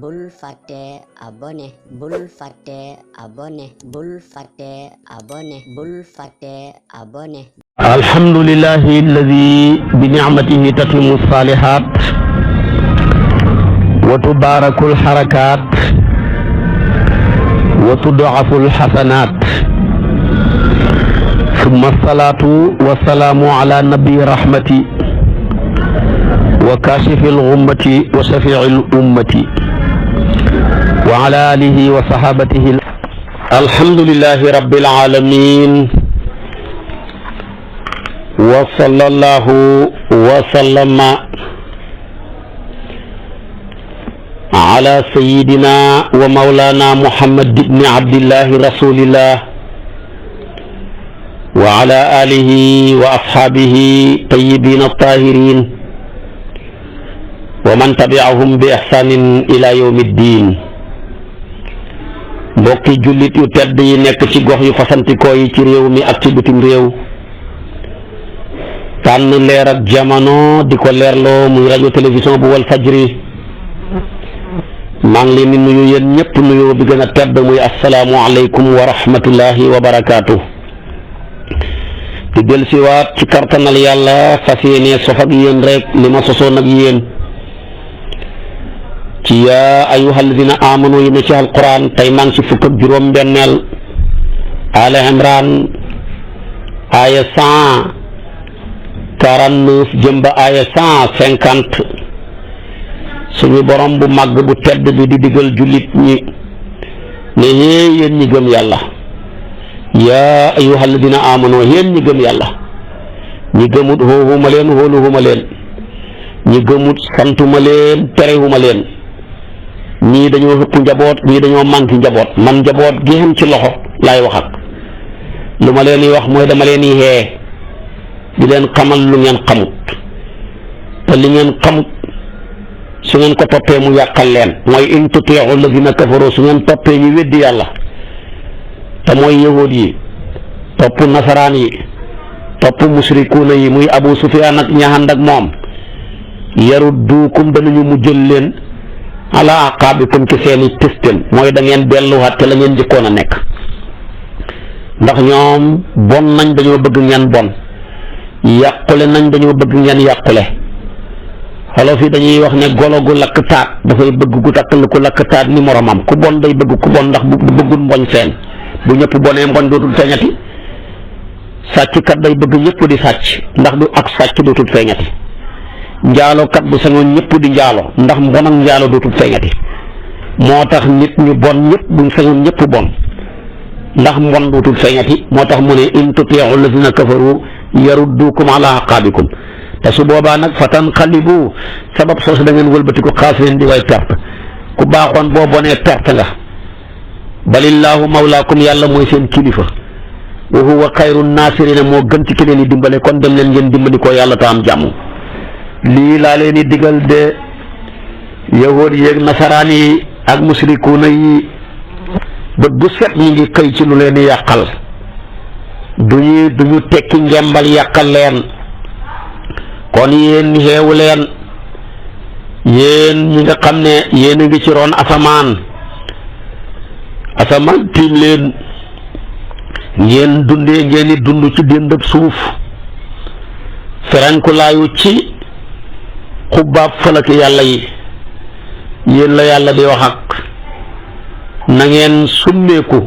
bul fàtte abonné bul fàtte abonné bul fàtte abonné bul fàtte abonné. alhamdulillahi alladi bi ni'matihi tatimu salihat wa tubaraku alharakat wa tud'afu alhasanat thumma salatu wa salamu ala nabi rahmati wa kashifi al-ghummati wa shafi'i al-ummati wa ala alihi wa sahabatihi. alhamdulillahi rabbil alamin wa sallallahu wa sallama ala sayyidina wa mawlana muhammad ibni abdillahi rasulillah wa ala alihi wa ashabihi tayyibin at-tahirin wa man tabi'ahum bi ihsanin ila yawmi ddin. mbokki jullit yu tedd yi nekk ci gox yu fasantikoo yi ci réew mi ak ci bitim réew, tànn leer ak jamono di ko leerloo muy rajo télévision bu wal fajri. maa ngi leen di nuyu yéen ñëpp nuyoo bi gën a tedd muy asalaamu aleykum wa rahmatullahi wa barakaatu. di dellusiwaat ci kartanal yàlla fas yéene sof ak yéen rek li ma sosoon ak yéen ci yaa ayyuha alladina amanu yi ne ci alquran. tey maa ngi ci fukk ak juróom-benneel Al Imran aaya 149 jëm ba aaya 150. suñu borom bu màgg bu tedd bi di digal jullit ñi ne yéen ñi gëm yàlla, yaa ayyuha alladina amanu yéen ñi gëm yàlla. ñi gëmut xooxuma leen xooluxuma leen, ñi gëmut santuma leen terewuma leen. ñii dañoo ëpp njaboot, ñii dañoo manqué njaboot. man njaboot gi xam ci loxo laay wax ak lu ma leen di wax mooy dama leen di xee di leen xamal lu ngeen xamut, te li ngeen xamut su ngeen ko toppee mu yàqal leen. mooy in tuti'u alladina kafaru, su ngeen toppee ñu weddi yàlla te mooy yahuud yi, topp nasaraan yi, topp musrikuuna yi muy Abu Sufyaan ak ñaxand ak moom, yarudduukum danañu mu jël leen ala aqaabikum ci seeni tistel, mooy da ngeen delluwaat te la ngeen njëkkoon a nekk. ndax ñoom bon nañ dañoo bëgg ngeen bon, yàqule nañ dañoo bëgg ngeen yàqule. xolof yi dañuy wax ne golo gu lakk taat dafay bëgg gu takkal ku lakk taat ni moromam. ku bon day bëgg ku bon ndax bu bëggul mboñ seen. bu ñëpp bonee mboñ dootul feeñati. sàcckat day bëgg ñëpp di sàcc ndax du ak sàcc dootul feeñati. njaalokat bu sañoon ñëpp di njaalo ndax mbon ak njaalo dootul feeñati. moo tax nit ñu bon ñëpp buñ sañoon ñëpp bon ndax mbon dootul feeñati. moo tax mu ne in tuti'u allazina kafaru yaruddukum ala aqaabikum. te su boobaa nag fatanqalibu sabab soosu da ngeen wëlbatiku xaasirin di way perte. ku baaxoon boo bonee perte nga. balillaahu mawlaakum, yàlla mooy seen kilifa. wa huwa xayru naasirina, moo gën ci ki leen di dimbale. kon dem leen ngeen dimbali ko yàlla ta am jàmm. lii laa leen di digal de yahuud yi ak nasaraan yi ak musrikuuna yi bët bu set ñu ngi xëy ci lu leen di yàqal. duñu tekki ngembal yàqal leen. kon yéen xeewu leen, yéen ñi nga xam ne yéen a ngi ci ron asamaan tiim leen, ngeen dundee ngeen di dund ci déndab suuf ferenkulaayu ci xubbaab falaki yàlla yi. yéen la yàlla di wax ak na ngeen summeeku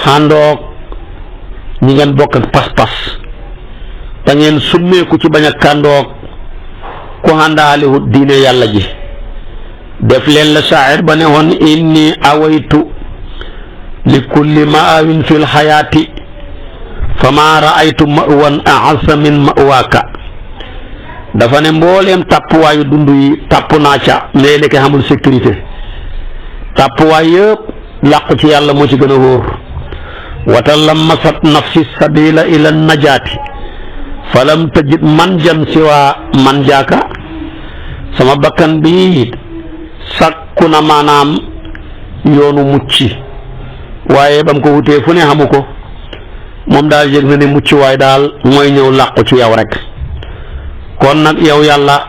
xàndoog ñi ngeen bokk ak pas-pas, da ngeen summeeku ci bañ a kàndoog ku xàndaaliwut diine yàlla ji. def leen la shaa'ir ba ne woon inni awaytu li kulli ma'awin fil xayaati fa maa ra'aytu ma'wan a'azza min ma'waaka. dafa ne mbooleem tàppuwaayu dund yi tàpp naa ca, mais nekk xamul sécurité. tàppuwaay yëpp làqu ci yàlla moo ci gën a wóor. wata lammasat nafsi sabila ila najaati falam tajid manjan siwa man jaaka. sama bakkan bi sàkku na maanaam yoonu mucc, waaye ba mu ko wutee fu ne xamu ko. moom daal yëg na ne mucc waay daal mooy ñëw làqu ci yow rek. kon nag yow yàlla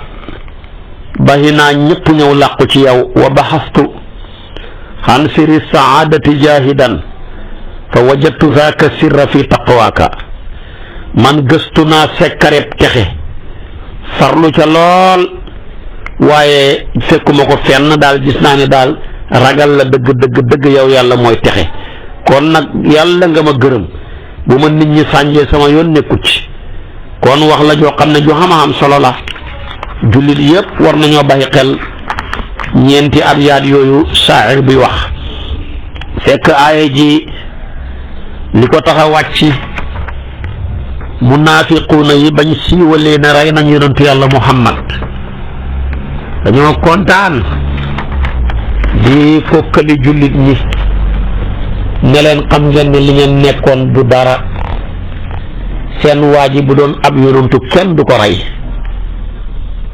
baxi naa ñëpp ñëw làqu ci yow wa baxastu xan siri saadati jahidan fa wajadtu zaaka sirra fi taqwaaka man gëstu naa sekkareb texe farlu ca lool waaye fekkuma ko fenn daal gis naa ne daal ragal la dëgg yow yàlla mooy texe kon nag yàlla nga ma gërëm bu ma nit ñi sànjee sama yoon nekku ci kon wax la joo xam ne ju xam-xam solo la jullit yépp war nañoo bàyyi xel ñeenti abyaat yooyu saa'ir bi wax fekk aaya ji li ko tax a wàcc munaafiquuna yi bañ siiwalee ne rey nañ yonentu yàlla Muhammad dañoo kontaan di kokkali jullit ñi ne leen xam ngeen ne li ngeen nekkoon du dara seen waa ji bu doon ab yonentu kenn du ko rey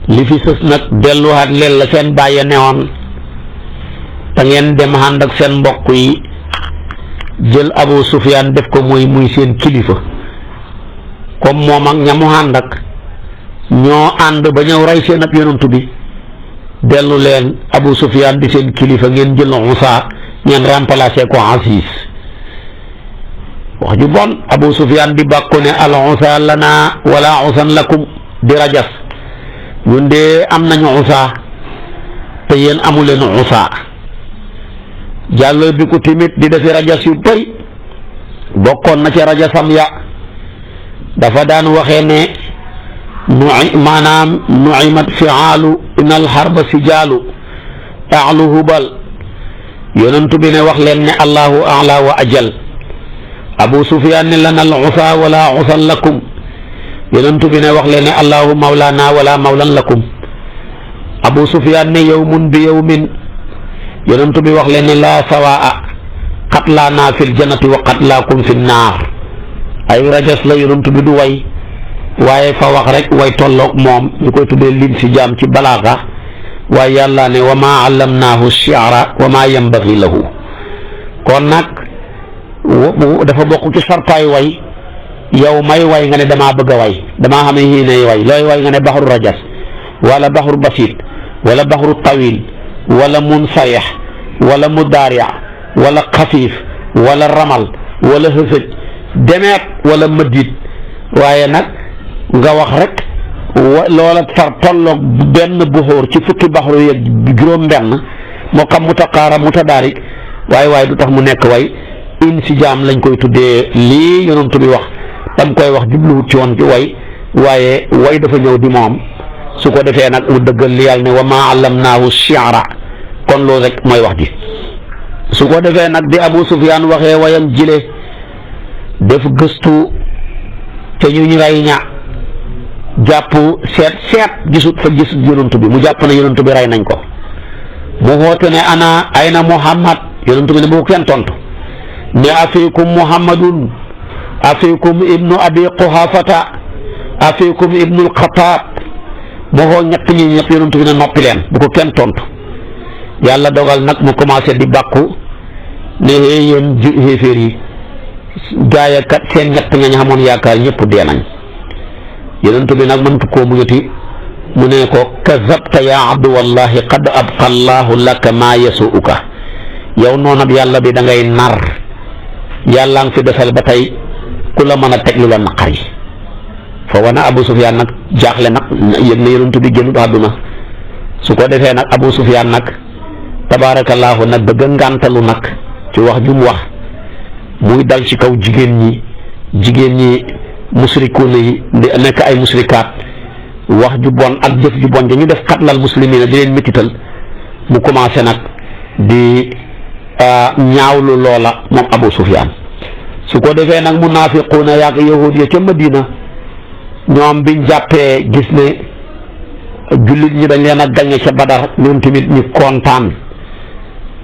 li fi sës nag delluwaat leen la seen bàyyi newoon te ngeen dem ànd ak seen mbokk yi jël Abu Sufyaan def ko muy seen kilifa comme moom ak ñamu ànd ak ñoo ànd ba ñëw rey seen ab yonantu bi dellu leen Abu Sufyaan di seen kilifa ngeen jël Usaa ngeen remplacé ko Asiis wax ju bon Abu Sufyaan di bàkku ne al Usaa lana wala usan lakum di rajas ñun de am nañu Usaa te yéen amu leen Usaa jàll bi ko timit di defi rajas yu bëri bokkoon na ci rajasam ya dafa daan waxee ne maanaam nuimat fiaalu in alxarba sijaalu aalu hubal yonentu bi ne wax leen ne allahu ala wa ajal Abu Sufyaan ne lana al usa wala usan lakum yonentu bi ne wax leen ne allahu mawlana wala mawlan lakum Abu Sufyaan ne yawmun bi yawmin yonentu bi wax leen ne laa sawaa qatlaana fil jannati wa qatlaakum fin naar ay rajas la yonentu bi du way waaye fa wax rek way tolloog moom ñu koy tuddee lin si jaam ci balaaga waaye yàlla ne wa maa allamnaahu shi'ra wa maa yanbaghi lahu kon nag dafa bokk ci sartaay way yow may way nga ne damaa bëgg a way damaa xam ne xiinay way looy way nga ne baxru rajas wala baxru basit wala baxru tawil wala munsarix wala mudaari wala xafiif wala ramal wala hësëj demeet wala mëddiit waaye nag nga wax rek loola far tolloog benn buxóor ci fukki baxru yeeg juróom benn moo xam mutaqaara mutadaarik waaye du tax mu nekk way insijaam lañ koy tuddee lii yonent bi wax dam koy wax jubluwut ci woon ci way dafa ñëw di moom su ko defee nag mu dëggal li yàlla ne wa maa allamnaahu shi'ra kon loolu rek mooy wax ji su ko defee nag di Abu Sufyaan waxee wayam jile def gëstu te ñu rey ña jàpp seet gisut yonent bi mu jàpp ne yonent bi rey nañ ko mu xoote ne ayna Muhammad yonent bi ne bu kenn tontu ne afiikum Muhammadun afiikum ibnu abi Quhaafata afiikum ibnul Xattaab mu xoo ñett ñi ñëpp yonent bi ne noppi leen bu ko kenn tontu yàlla dogal nag mu commencé di bàkku ne yéen xéeféer yi gaaya kat seen ñett ñañ xamoon yaakaar ñëpp dee nañ yonent bi nag mëntu koo muñati mu ne ko kazabta yaa abdu wallahi qad abqa allahu laka maa yasuuka yow noonab yàlla bi da ngay nar yàlla nga fi defal ba tey ku la mën a teg lu la naqari fa wana Abu Sufyaan nag jaaxle nag yëg na yonent bi génnut àdduna su ko defee nag Abu Sufyaan nag tabaarakallaahu nag bëgg ngàntalu nag ci wax ju mu wax muy dal ci kaw jigéen ñi musrikuuna yi di nekk ay musrikaat wax ju bon ak jëf ju bon dañu def xatlal muslimiina di leen métital mu commencé nag di ñaawlu loola moom Abu Sufyaan su ko defee nag munaafiquuna yaak yahuud ya ca Madina ñoom biñ jàppee gis ne jullit ñi dañ leen a gañe ca Badar ñoom tamit ñu kontaan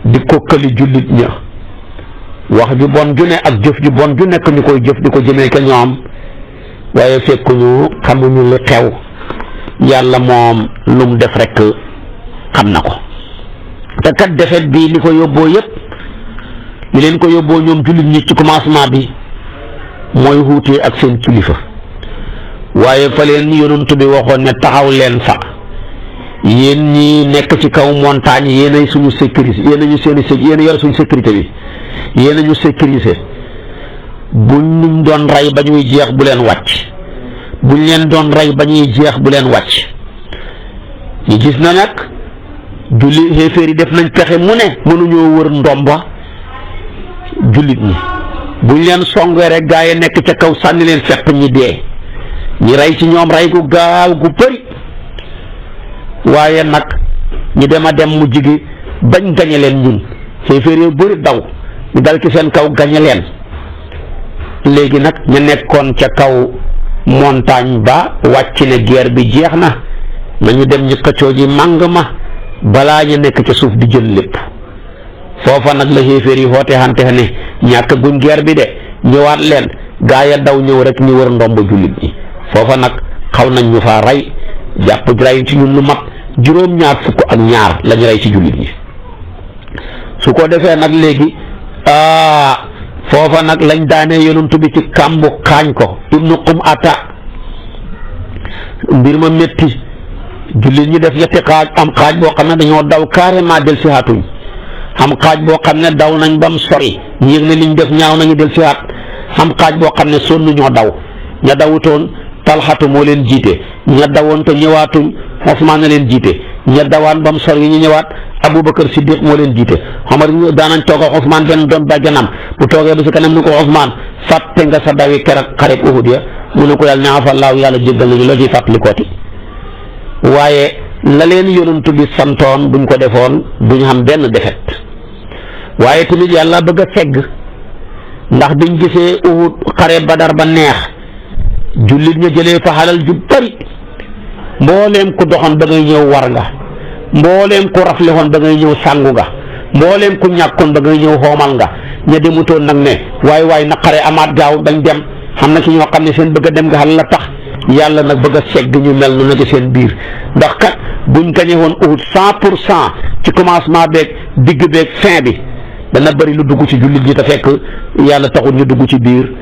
di kokkali jullit ña wax ju bon ju ne ak jëf ju bon ju nekk ñu koy jëf di ko jëmee ca ñoom waaye fekkuñu xamuñu lu xew yàlla moom lu mu def rek xam na ko te kat defet bi li ko yóbboo yépp li leen ko yóbboo ñoom jullit ñi ci commencement bi mooy wuutee ak seen kilifa waaye fa leen yonent bi waxoon ne taxaw leen fa yéen ñi nekk ci kaw montagne yéenay suñu sécurité yéen ñu seeni yéen yor suñu sécurité bi yéen ñu sécurité buñ ñu doon rey ba ñuy jeex bu leen wàcc buñ leen doon rey ba ñuy jeex bu leen wàcc ñu gis na nag julli xéeféer yi def nañ pexe mu ne mënuñoo wër ndomba jullit ñi buñ leen songee rek gaa yi nekk ca kaw sànni leen fett ñi dee ñi rey ci ñoom rey gu gaaw gu bëri waaye nag ñi dem a dem mu jigi bañ gañe leen ñun xéeféer yu bëri daw ñu dal ci seen kaw gañe leen léegi nag ñu nekkoon ca kaw montagne ba wàcc ne guerre bi jeex na nañu dem ñu xëccoo ji màng ma balaa ñu nekk ca suuf di jël lépp foofa nag la xéeféer yi xoote xante ne ñàkk guñ guerre bi de ñëwaat leen gaa ya daw ñëw rek ñu wër ndomb jullit ñi foofa nag xaw nañ ñu faa rey jàpp rey ci ñun lu mat juróom-ñaar fukk ak ñaar lañu rey ci jullit ñi su ko defee nag léegi foofa nag lañ daanee yonent bi ci kàmbu xaañ ko ibnu qum ata mbir ma métti jullit ñi def ñetti xaaj am xaaj boo xam ne dañoo daw carrément del si haatuñ am xaaj boo xam ne daw nañ ba mu sori ñu yëg ne liñ def ñaaw nañu del si haat am xaaj boo xam ne sonn ñoo daw ña dawutoon talxatu moo leen jiite ña dawoon te ñëwaatuñ Usmaan na leen jiite ña dawaan ba mu sori ñu ñëwaat Abubakar Siddiq moo leen jiite Omar daanañ toog ak Usmaan benn doon bàjjanam bu toogee ba si kanam ni ko Usmaan fàtte nga sa dawi keroog xareb Uhud ya mu ne ko yàlla ne afallaahu yàlla jéggal nañu loo ciy fàttali kooti waaye la leen yonent bi santoon buñ ko defoon duñ xam benn defet waaye tamit yàlla bëgg a segg ndax biñ gisee Uhud xare Badar ba neex jullit ña jëlee fa xalal ju bari mbooleem ku doxoon ba ngay ñëw war nga mbooleem ku raflewoon ba ngay ñëw sàngu nga mbooleem ku ñàkkoon ba ngay ñëw xoomal nga ña demutoon nag ne waaye na xare amaat gaaw dañ dem xam na ci ñoo xam ne seen bëgg a dem nga xam la tax yàlla nag bëgg a segg ñu mel nu nag seen biir ndax kat buñ gañe woon Uhud 100% ci commencement beeg digg beeg fin bi dana bëri lu dugg ci jullit ñi te fekk yàlla taxul ñu dugg ci biir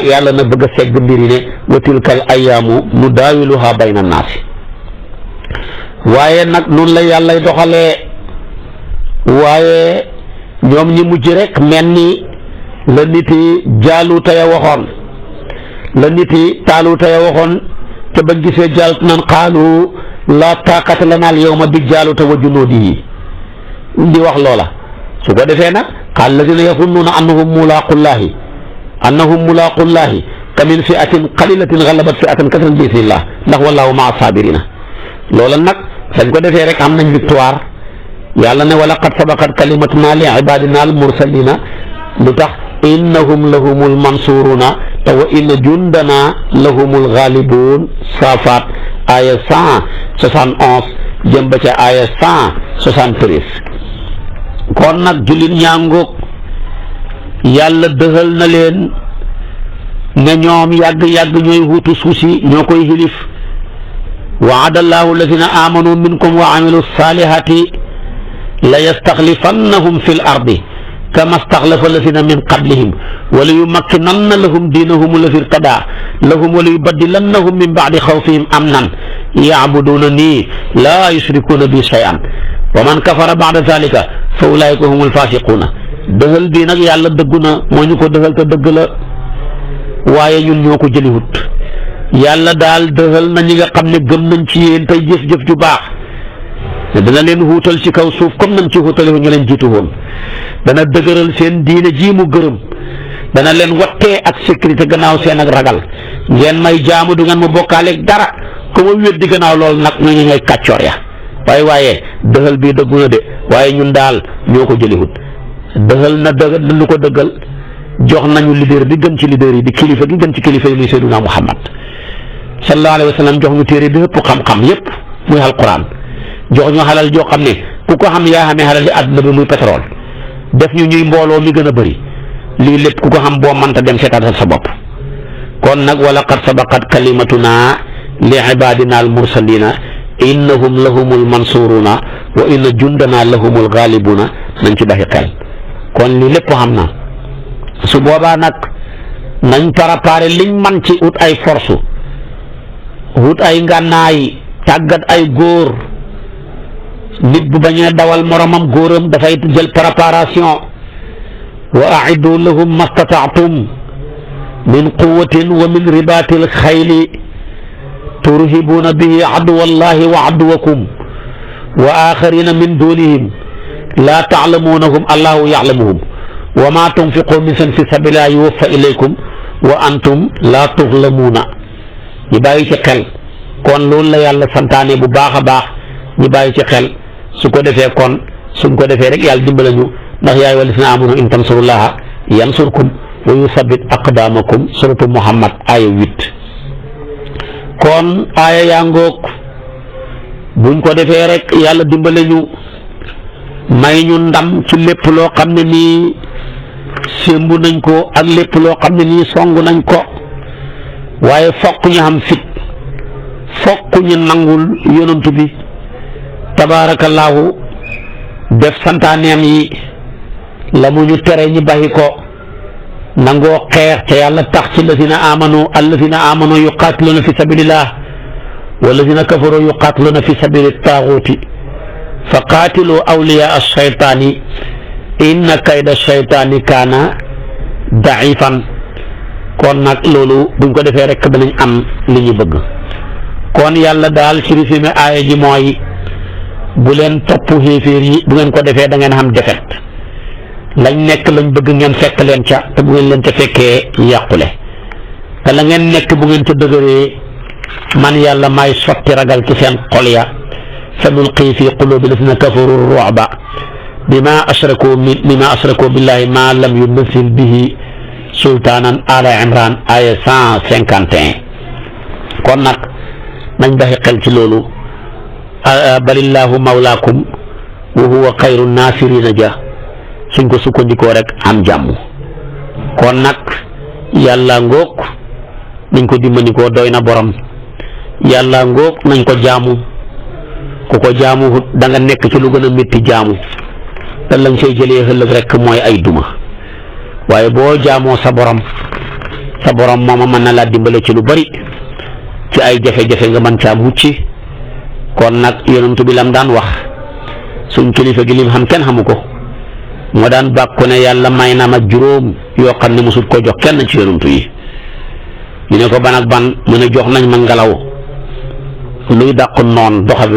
yàlla na bëgg a segg mbir yi ne wa tilkal ayyaamu nudaawiluhaa bayna naasi waaye nag noonu la yàllay doxalee waaye ñoom ñi mujj rek mel ni la niti Jaaluuta ya waxoon la niti Taaluuta ya waxoon te bañ gisee Jaalut nan qaalu laa taaqata lanaa al-yawma bi Jaaluuta wa junuudihi di wax loola su ko defee nag qaala allaziina yazunnuuna annahum mulaaqullaahi ka min fi'atin qalilatin ghalabat fi'atan kasratan bi idhnillah ndax wallaahu ma'a saabiriina loola nag dañ ko defee rek am nañ victoire yàlla ne wa laqad sabaqat kalimatunaa li ibaadinaa al-mursaliina lu tax innahum lahumul mansuuruuna te wa inna jundanaa lahumul ghaalibuun Saafaat aaya 171 jëm ba ca aaya 173 kon nag jullit ñaangoog yàlla dëxal na leen ne ñoom yàgg-yàgg ñooy wuutu suuf si ñoo koy xilif waada allahu alladina amanu minkum wa amilu salihati la yastaxlifannahum fi l ardi kama staxlafa alladina min qablihim wa la yumakkinanna lahum diinahum alladi irtadaa lahum wa la yubaddilannahum min bacdi xawfihim amnan yacbuduuna nii laa yushrikuuna bi shay'an wa man kafara bacda dalika fa ulaika hum alfasiquuna dëxal bii nag yàlla dëggu na moo ñu ko dëxal te dëgg la waaye ñun ñoo ko jëliwut yàlla daal dëxal na ñi nga xam ne gëm nañ ci yéen tey jëf-jëf ju baax ne dana leen huutal ci kaw suuf comme nañ ci huutale ñu leen jiitu woon dana dëgëral seen diine ji mu gërëm dana leen wattee ak sécurité gannaaw seen ak ragal ngeen may jaamu du ngeen ma bokkaaleeg dara ku ma weddi gannaaw loolu nag ñooñu ñooy kàccoor ya waaye dëxal bii dëggu na de waaye ñun daal ñoo ko jëliwut dëxal na lu ko dëggal jox nañu leader bi gën ci leader yi di kilifa gi gën ci kilifa yi muy Seydina Muhammad sallallahu alayhi wa sallam jox ñu téere bi ëpp xam-xam yépp muy alquran jox ñu xalal joo xam ne ku ko xam yaa xamee xalal di àdduna bi muy pétrole def ñu ñuy mbooloo mi gën a bëri lii lépp ku ko xam boo mënta dem seetaatal sa bopp kon nag wa laqad sabaqat kalimatuna li ibadina al mursalina innahum lahumul mansuruna wa inna jundana lahumul ghalibuna nañ ci baxi xel kon lii lépp xam na su boobaa nag nañ préparé liñ man ci ut ay force ut ay ngànnaay tàggat ay góor nit bu bañee dawal moromam góoram dafay jël préparation wa a'iddu lahum mastata'tum min quwwatin wa min ribatil xayli turhibuuna bihi aduwallahi wa aduwakum wa axarina min dunihim laa ta'lamuunahum allahu ya'lamuhum wa ma tunfiqu min shay'in fi sabilillahi yuwaffa ilaykum wa antum laa tuzlamuuna ñu bàyyi ci xel kon loolu la yàlla santaane bu baax a baax ñu bàyyi ci xel su ko defee kon suñ ko defee rek yàlla dimbala ñu ndax yaa ayyuhal lazina aamanu in tansurullaha yansurkum wa yusabbit aqdamakum suratu Muhammad aaya 8 kon aaya yaa ngoog buñ ko defee rek yàlla dimbale ñu may ñu ndam ci lépp loo xam ne nii sémbu nañ ko ak lépp loo xam ne nii song nañ ko waaye fokk ñu xam fit fokk ñu nangul yonantu bi tabaarakallaahu def santaaneem yi la mu ñu tere ñi bàyyi ko nangoo xeex te yàlla tax ci allazina amanu yuqaatiluuna fi sabilillah wallazina kafaru yuqaatiluuna fi sabili taaguuti fa qaatilu awliyaa ash-shaytaani inna kayda ash-shaytaani kaana daifan kon nag loolu buñ ko defee rek danañ am li ñu bëgg kon yàlla daal ci résumé aaya ji mooy bu leen topp xéeféer yi bu ngeen ko defee da ngeen xam defet lañ nekk lañ bëgg ngeen fekk leen ca te bu ngeen leen ca fekkee yàqule te la ngeen nekk bu ngeen ca dëgëree man yàlla may sotti ragal ci seen xol ya sa nulqi fi qulubi lazina kafaru ru'ba bima ashraku billahi ma lam yunzil bihi sultaanan ala imran aya 151 kon nag nañ baxi xel ci loolu balillahu mawlaakum wa huwa xayru naasirina ja suñ ko sukkandikoo rek am jàmm kon nag yàlla ngóog nañ ko dimbandikoo doy na borom yàlla ngóog nañ ko jaamu ku ko jaamu da nga nekk ci lu gën a métti jaamu te lañ say jëlee ëllëg rek mooy ay duma waaye boo jaamoo sa borom mooma mën na laa dimbale ci lu bari ci ay jafe-jafe nga mën caa mucc kon nag yonent bi lam daan wax suñ kilifa gi lim xam kenn xamu ko moo daan bàkku ne yàlla may na ma juróom yoo xam ne mosut ko jox kenn ci yonent yi ñu ne ko ban ak ban mu ne jox nañ ma ngelaw luy dàq noon doxab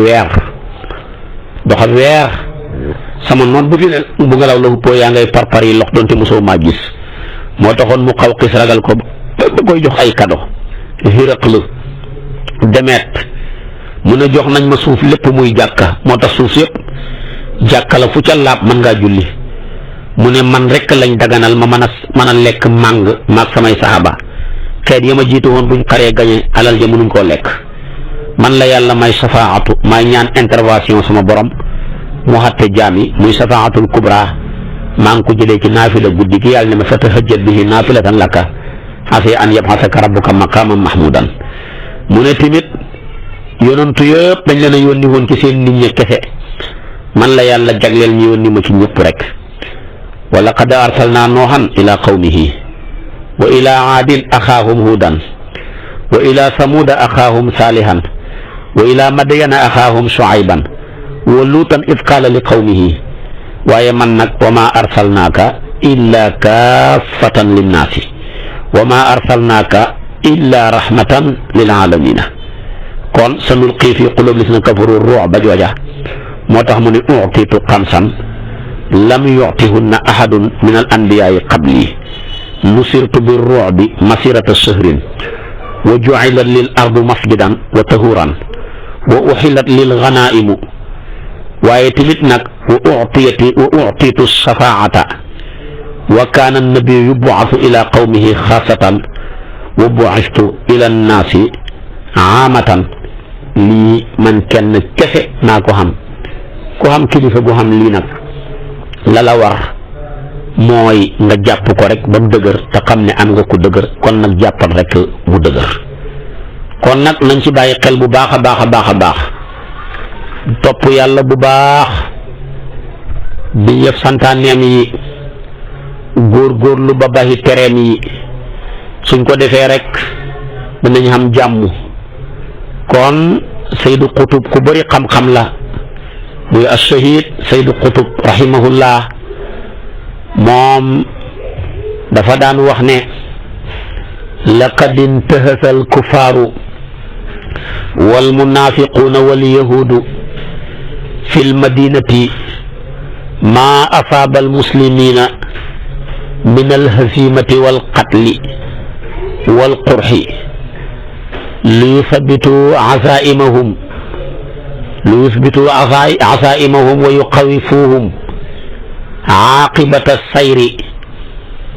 weer sama noon bu fi ne bu ngelaw la huppoo yaa ngay par yi lox doonte mosoo maa gis moo taxoon mu xaw xis ragal ko ba koy jox ay kado Hiraql Demet mu ne jox nañ ma suuf lépp muy jàkka moo tax suuf yëpp jàkka la fu ca laab mën ngaa julli mu ne man rek lañ daganal ma mën a lekk màng maag samay saxaaba xeet ya ma jiitu woon buñ xaree gañe alal ja mënuñ koo lekk man la yàlla may safaatu may ñaan intervention sama borom mu xatte jaam yi muy safaatul kubra maa ngi ko jëlee ci naafila guddi gi yàlla ne ma fatahajjat bihi naafilatan laka asaa an yab'asaka rabbuka maqaaman mahmuudan mu ne tamit yonantu yëpp dañ leen a yónni woon ci seen nit ñi kese man la yàlla jagleel ñu yónni ma ci ñëpp rek wa laqad arsalnaa noohan ila qawmihi wa ila aadin axaahum huudan wa ila samuuda axaahum saalihan wa ila madyana axaahum shuayban wa luutan id qaala li qawmihi waaye man nag wa maa arsalnaaka illa kaafatan linnaasi wa maa arsalnaaka illa rahmatan lil aalamiina kon sa nulqi fi quluubi llaziina kafaru ru'ba jooja moo tax mu ne u'tiitu xamsan lam yu'tihunna ahadun min al anbiyaa'i qabli nusirtu bi ru'bi masirata shahrin wa ju'ilat lil ardu masjidan wa tahuuran wa uhillat lil ghanaa'imu waaye tamit nag wa u'tiitu shafaa'ata wa kaana an-nabiyyu yub'athu ila qawmihi xaasatan wa bu'istu ila an-naasi aamatan lii man kenn kese naa ko xam ku xam kilifa gu xam lii nag la la war mooy nga jàpp ko rek ba mu dëgër te xam ne am nga ko dëgër kon nag jàppal rek mu dëgër kon nag nañ ci bàyyi xel bu baax a baax a baax a baax topp yàlla bu baax di yëf santaaneem yi góorgóorlu ba bàyyi tereem yi suñ ko defee rek dinañ xam jàmm kon Saydu Qutub ku bëri xam-xam la muy as-Shahid Sayyid Qutb rahimahullah moom dafa daan wax ne laqad intahasa al-kuffaaru wal munaafiquuna wal yahuudu fi al-madinati maa asaaba al-muslimiina min al-haziimati wal qatli wal qurhi liyuthabbituu azaa'imahum wa yuxawwifuuhum caaqibata sayri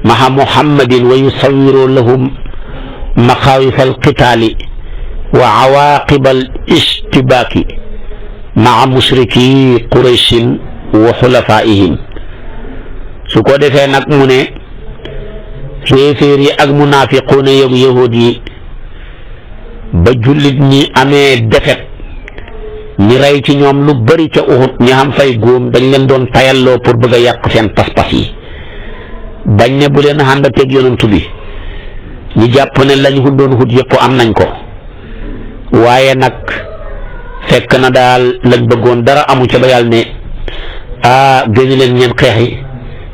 ma'a muhammadin wa yusawwiruu lahum maxaawifa alqitaali wa cawaaqiba al-ishtibaaki ma'a mushrikii qurayshin wa xulafaa'ihim. su ko defee nag mu ne xéeféer yi ak munaafiquuna yeeg yahuud yi ba jullit ñi amee defet ñi rey ci ñoom lu bari ca Uhud ñi xam fay góom dañ leen doon tayalloo pour bëgg a yàq seen pas-pas yi bañ ne bu leen ànd ak yonantu bi ñu jàpp ne lañ doon hut yëpp am nañ ko waaye nag fekk na daal lañ bëggoon dara amu ca ba yàlla ne génn leen ngeen xeexi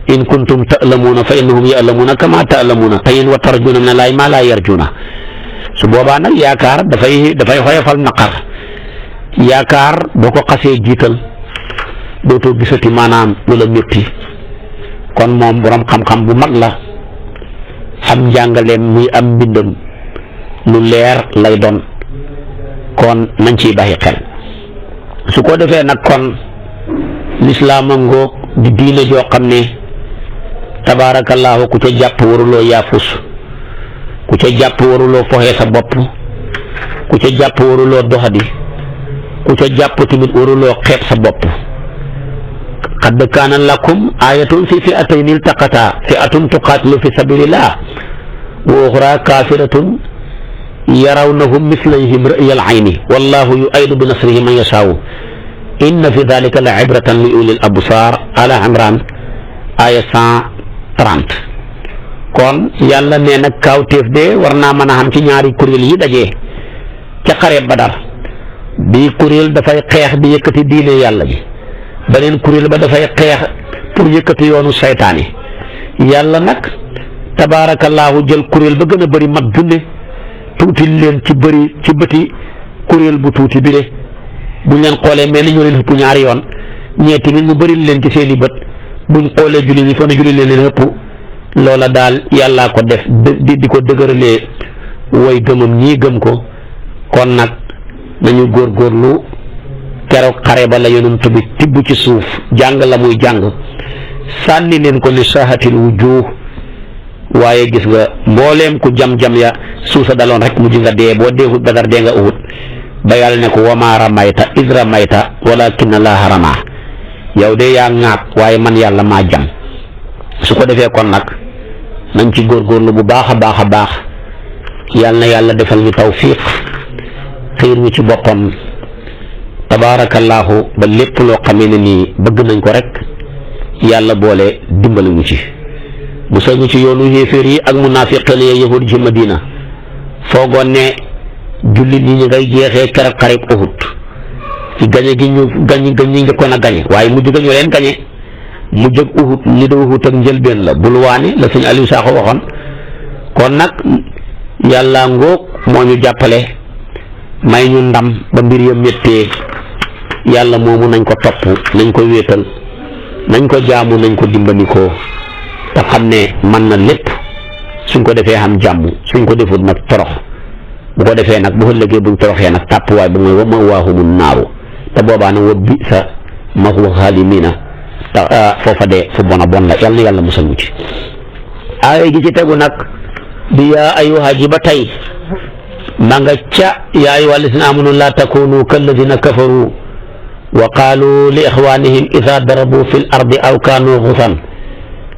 in kuntum ta'lamuuna fa innahum ya'lamuuna kama ta'lamuuna te yéen wa tarjuuna min Allaahi maa laa yarjuuna. su boobaa nag yaakaar dafay xoyofal naqar yaakaar boo ko xasee jiital dootoo gisati maanaam lu la métti kon moom borom xam-xam bu mag la xam njàngaleem muy am mbindam lu leer lay doon kon nañ ciy bàyyi xel. su ko defee nag kon lislaam a ngoog di diine joo xam ne tabaarakallaahu ku ca jàpp waruloo yaafus ku ca jàpp waruloo foxee sa bopp ku ca jàpp waruloo doxadi ku ca jàpp tamit waruloo xeeb sa bopp. qad kaana lakum ayatun fi fi'atayni iltaqataa fi'atun tuqaatilu fi sabilillah wa uxraa kaafiratun yarawnahum mislayhim ra'yal ayni wallahu yu'ayyidu bi nasrihi man yashaa'u inna fi dalika la ibratan li ulil absar ala Imran aya 130. kon yàlla nee na kaawteef de war naa mën a xam ci ñaari kuréel yi dajee ca xare Badar bii kuréel dafay xeex di yëkkati diine yàlla bi beneen kuréel ba dafay xeex pour yëkkati yoonu saytaane yàlla nag tabaarakallaahu jël kuréel ba gën a bëri mat junne tuuti leen ci bëti kuréel bu tuuti bi de buñ leen xoolee mel ni ñoo leen ëpp ñaari yoon ñee tamit mu bëri leen ci seeni bët buñ xoolee julli ñi fa na julli leen ëpp loola daal yàllaa ko def di ko dëgëralee way gëmam ñii gëm ko. kon nag nañu góorgóorlu keroog xare ba la yonent bi tibb ci suuf jàng la muy jàng sànni leen ko li saahatil wujuh waaye gis nga mbooleem ku jam-jam ya suusa daloon rek mujj nga dee boo deewut Badar dee nga Uhud ba yàlla ne ko wamaa ramayta iz ramayta walaakinna Allaaha ramaa yow de yaa ŋaat waaye man yàlla maa jam. su ko defee kon nag nañ ci góorgóorlu bu baax a baax a baax yàlla na yàlla defal ñu tawfiq xiir ñu ci boppam tabaarakallaahu ba lépp loo xamee ne nii bëgg nañ ko rek yàlla boole dimbali ñu ci musal ñu ci yoonu yéeféer yi ak munaafiqin ya yahud ci Madina foogoon ne jullit ñi ñu ngay jeexee keroog xareb Uhud ci gañe gi ñu ñi njëkkoon a gañe waaye mujj ga ñu leen gañe mu jóg Uhud li da Uhud ak njëlbeen la bul waane la sëñ Aliou Sakho waxoon kon nag yàlla ngoog moo ñu jàppale may ñu ndam ba mbir ya méttee yàlla moomu nañ ko topp nañ ko wéetal nañ ko jaamu nañ ko dimbandikoo te xam ne mën na lépp suñ ko defee xam jàmm suñ ko defut nag torox bu ko defee nag bu ëllëgee buñ toroxee nag tàppuwaay bu mooy wa ma'waahumun naaru te boobaa nag wa bi'sa maswal zaalimiina te foofa de fu bon a bon la yàlla na yàlla musal mu ci. aaya gi ci tegu nag di yaa ayyuhaa ji ba tey ma nga ca yaa ayyuhaa llaziina aamanuu laa takuunuu kallaziina kafaruu wa qaaluu li ixwaanihim izaa darabuu fil ardi aw kaanuu ghusan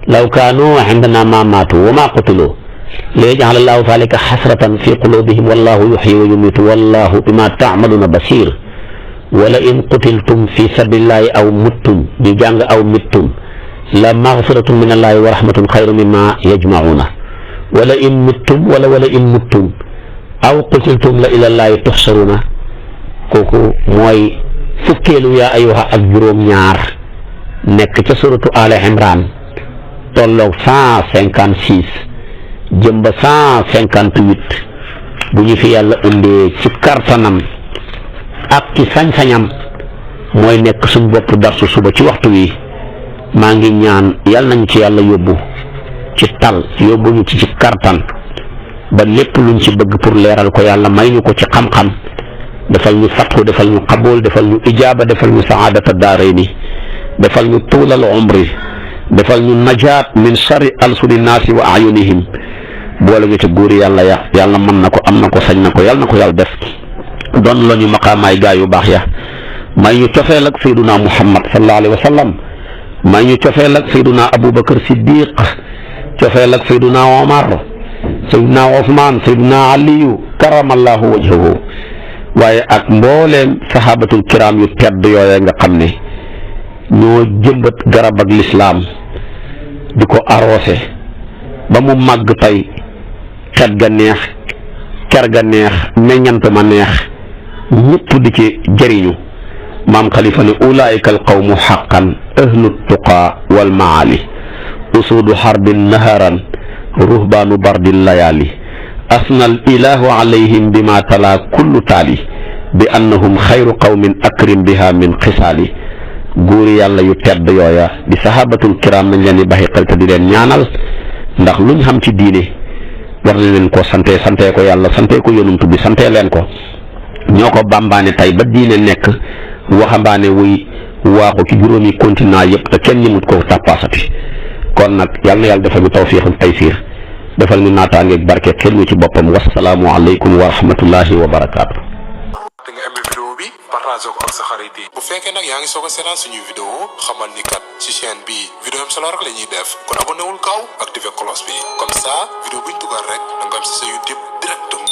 law kaanuu indanaa maa maatuu wa maa qutiluu liyaj'ala llaahu zaalika hasratan fii quluubihim wallaahu yuhyi wa yumiitu wallaahu bimaa ta'maluuna basiir wala in qutiltum fi sabilillahi aw muttum ñu jàng aw mittum la maghfiratun min allahi wa rahmatun xayru mimma yajma'una wala in mittum wala in muttum aw qutiltum la ilallahi tuhsaruna kooku mooy fukkeelu yaa ayuha ak juróom-ñaar nekk ca suratu Al Imran tolloog 156 jëm ba 158 bu ñu fi yàlla indee ci kartanam ak ci sañ-sañam mooy nekk suñ bopp darsu suba ci waxtu wi maa ngi ñaan yàlla nañ ci yàlla yóbbu ci tal yóbbu ñu ci kartan ba lépp luñ ci bëgg pour leeral ko yàlla may ñu ko ci xam-xam defal ñu fatxu defal ñu xabool defal ñu ijaaba defal ñu saadata daarayni defal ñu tuulal umri defal ñu najaat min sharri alsuni naasi wa ayunihim boole ñu ci góori yàlla ya yàlla mën na ko am na ko sañ na ko yàlla na ko yàlla def doon la ñu maqaamaay gaa yu baax ya may ñu cofeel ak sayduna muhammad sallallahu alayhi wa sallam may ñu cofeel ak sayduna abubakar siddiq cofeel ak sayduna omar sayduna osman sayduna aliyu karamallahu wajhahu waaye ak mbooleem sahabatul kiram yu tedd yooye nga xam ne ñoo jëmbat garab ak lislaam di ko arrosé ba mu màgg tey xet ga neex ker ga neex meññant ma neex ñëpp di ci jëriñu maam xalifa ne ulaayika al qawmu xaqan ahlu tuqaa wal maali usuudu xarbin naharan ruhbaanu bardin layaali asna al ilahu alayhim bima tala kullu taali bi annahum xayru qawmin akrim biha min xisaali góori yàlla yu tedd yooya di sahabatul kiram nañ leen di baxi xel te di leen ñaanal ndax luñ xam ci diine war nañ leen ko sante ko yàlla sante ko yonumtu bi sante leen ko ñoo ko bambaane tey ba diine nekk waxambaane wuy waaxu ci juróomi continent yëpp te kenn ñëmut ko tàppaasati kon nag yàlla na yàlla defal ñu tawfiix ak taysiir defal ñu naataangeeg barke xel ñu ci boppam wasalaamu aleykum wa rahmatullahi wa barakaatu. da nga aimé vidéo bi partage ko ak sa xarit yi bu fekkee nag yaa ngi soog a seetaan suñuy vidéo xamal ni kat ci chaîne bi vidéo am solo rek la ñuy def kon abonné wul gaaw activé cloche bi comme ça vidéo buñ dugal rek da nga am si sa YouTube directement